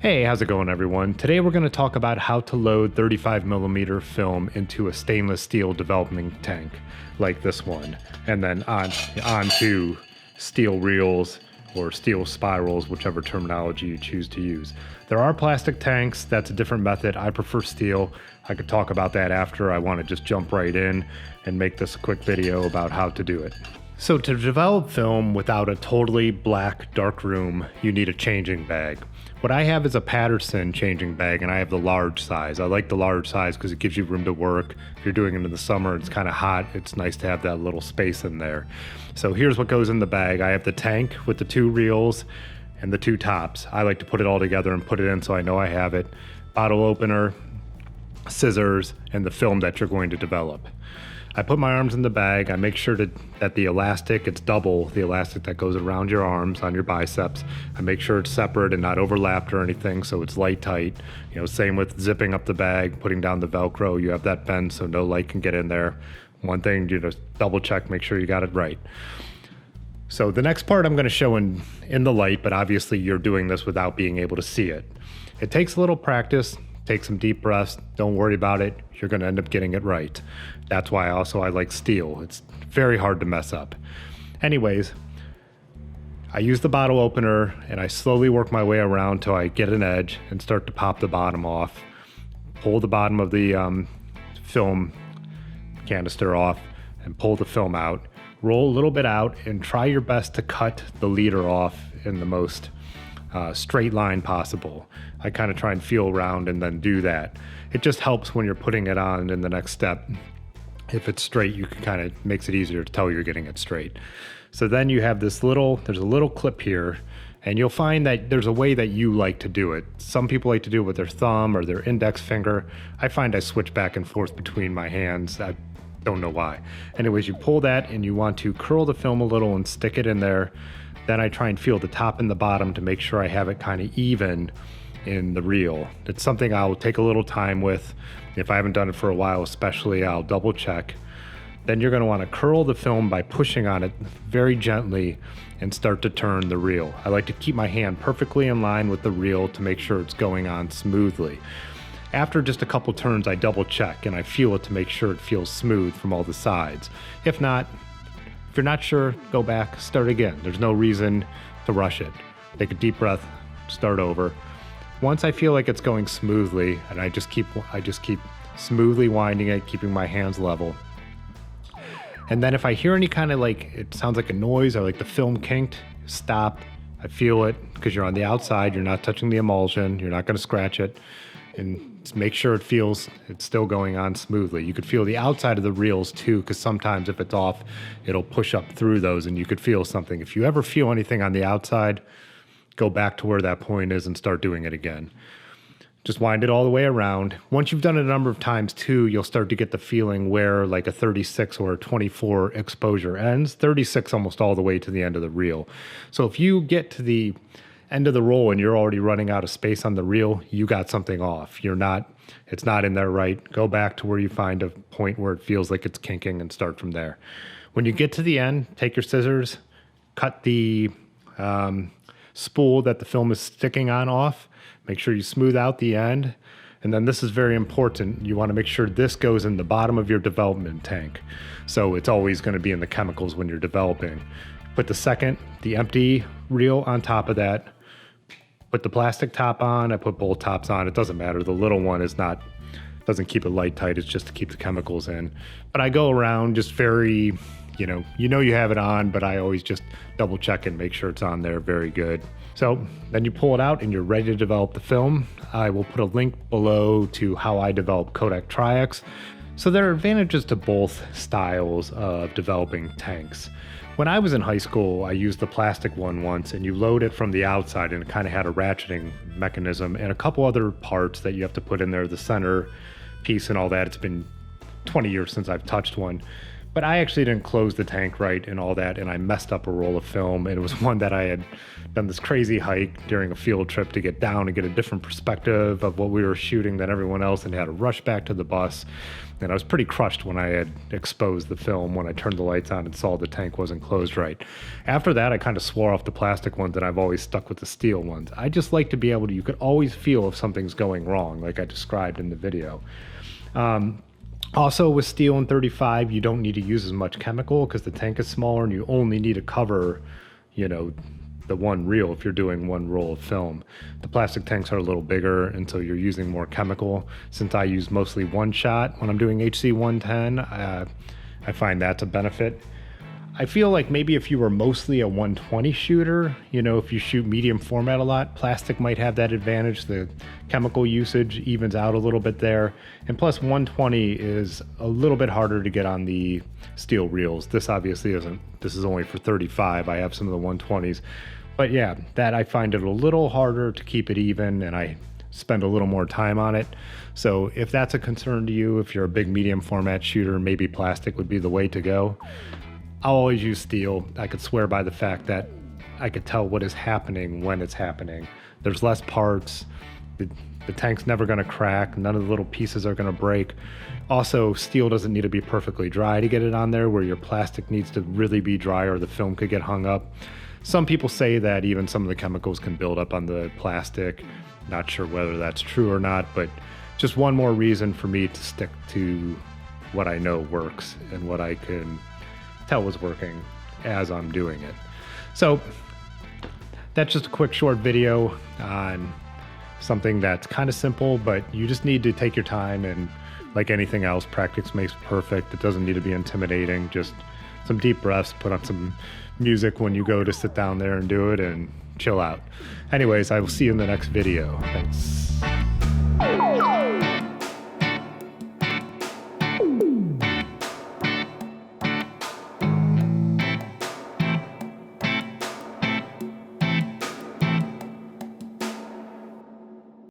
Hey, how's it going, everyone? Today we're going to talk about how to load 35mm film into a stainless steel development tank like this one, and then onto steel reels or steel spirals, whichever terminology you choose to use. There are plastic tanks. That's a different method. I prefer steel. I could talk about that after. I want to just jump right in and make this a quick video about how to do it. So to develop film without a totally black dark room, you need a changing bag. What I have is a Patterson changing bag, and I have the large size. I like the large size because it gives you room to work. If you're doing it in the summer, it's kind of hot. It's nice to have that little space in there. So here's what goes in the bag. I have the tank with the 2 reels and the 2 tops. I like to put it all together and put it in so I know I have it. Bottle opener, scissors, and the film that you're going to develop. I put my arms in the bag. I make sure that the elastic, it's double the elastic that goes around your arms on your biceps. I make sure it's separate and not overlapped or anything, so it's light tight. Same with zipping up the bag, putting down the Velcro. You have that bend so no light can get in there. One thing, just double check, make sure you got it right. So the next part I'm going to show in the light, but obviously you're doing this without being able to see it. It takes a little practice. Take some deep breaths. Don't worry about it. You're going to end up getting it right. That's why I like steel. It's very hard to mess up. Anyways, I use the bottle opener and I slowly work my way around till I get an edge and start to pop the bottom off. Pull the bottom of the film canister off and pull the film out. Roll a little bit out and try your best to cut the leader off in the most straight line possible. I kind of try and feel around and then do that. It just helps when you're putting it on in the next step. If it's straight, you can kind of makes it easier to tell you're getting it straight. So then you have there's a little clip here, and you'll find that there's a way that you like to do it. Some people like to do it with their thumb or their index finger. I find I switch back and forth between my hands. I don't know why. Anyways, you pull that and you want to curl the film a little and stick it in there. Then I try and feel the top and the bottom to make sure I have it kind of even in the reel. It's something I'll take a little time with. If I haven't done it for a while, especially, I'll double check. Then you're going to want to curl the film by pushing on it very gently and start to turn the reel. I like to keep my hand perfectly in line with the reel to make sure it's going on smoothly. After just a couple turns, I double check and I feel it to make sure it feels smooth from all the sides. If not, if you're not sure, go back, start again. There's no reason to rush it. Take a deep breath, start over. Once I feel like it's going smoothly, and I just keep smoothly winding it, keeping my hands level. And then if I hear any kind of it sounds like a noise or like the film kinked, stop. I feel it because you're on the outside, you're not touching the emulsion, you're not going to scratch it. And just make sure it's still going on smoothly. You could feel the outside of the reels too, because sometimes if it's off, it'll push up through those and you could feel something. If you ever feel anything on the outside, go back to where that point is and start doing it again. Just wind it all the way around. Once you've done it a number of times too, you'll start to get the feeling where like a 36 or a 24 exposure ends. 36 almost all the way to the end of the reel. So if you get to the end of the roll and you're already running out of space on the reel, you got something off. It's not in there right. Go back to where you find a point where it feels like it's kinking and start from there. When you get to the end, take your scissors, cut the spool that the film is sticking on off. Make sure you smooth out the end. And then this is very important. You want to make sure this goes in the bottom of your development tank. So it's always going to be in the chemicals when you're developing. Put the empty reel on top of that. Put the plastic top on. I put both tops on. It doesn't matter. The little one doesn't keep it light tight. It's just to keep the chemicals in. But I go around just very, you have it on, but I always just double check and make sure it's on there very good. So then you pull it out and you're ready to develop the film. I will put a link below to how I develop Kodak Tri-X. So there are advantages to both styles of developing tanks. When I was in high school, I used the plastic one once, and you load it from the outside, and it kind of had a ratcheting mechanism and a couple other parts that you have to put in there, the center piece and all that. It's been 20 years since I've touched one. But I actually didn't close the tank right and all that, and I messed up a roll of film. And it was one that I had done this crazy hike during a field trip to get down and get a different perspective of what we were shooting than everyone else, and had to rush back to the bus. And I was pretty crushed when I had exposed the film, when I turned the lights on and saw the tank wasn't closed right. After that, I kind of swore off the plastic ones, and I've always stuck with the steel ones. I just like to be able to, you could always feel if something's going wrong, like I described in the video. Also, with steel and 35, you don't need to use as much chemical because the tank is smaller, and you only need to cover, you know, the one reel if you're doing one roll of film. The plastic tanks are a little bigger, and so you're using more chemical. Since I use mostly one shot when I'm doing HC 110, I find that's a benefit. I feel like maybe if you were mostly a 120 shooter, you know, if you shoot medium format a lot, plastic might have that advantage. The chemical usage evens out a little bit there. And plus 120 is a little bit harder to get on the steel reels. This obviously isn't. This is only for 35. I have some of the 120s. But yeah, that I find it a little harder to keep it even, and I spend a little more time on it. So if that's a concern to you, if you're a big medium format shooter, maybe plastic would be the way to go. I'll always use steel. I could swear by the fact that I could tell what is happening when it's happening. There's less parts. The tank's never going to crack. None of the little pieces are going to break. Also, steel doesn't need to be perfectly dry to get it on there, where your plastic needs to really be dry or the film could get hung up. Some people say that even some of the chemicals can build up on the plastic. Not sure whether that's true or not, but just one more reason for me to stick to what I know works and what I can tell was working as I'm doing it. So that's just a quick short video on something that's kind of simple, but you just need to take your time, and like anything else, practice makes perfect. It doesn't need to be intimidating. Just some deep breaths, put on some music when you go to sit down there and do it, and chill out. Anyways, I will see you in the next video. Thanks.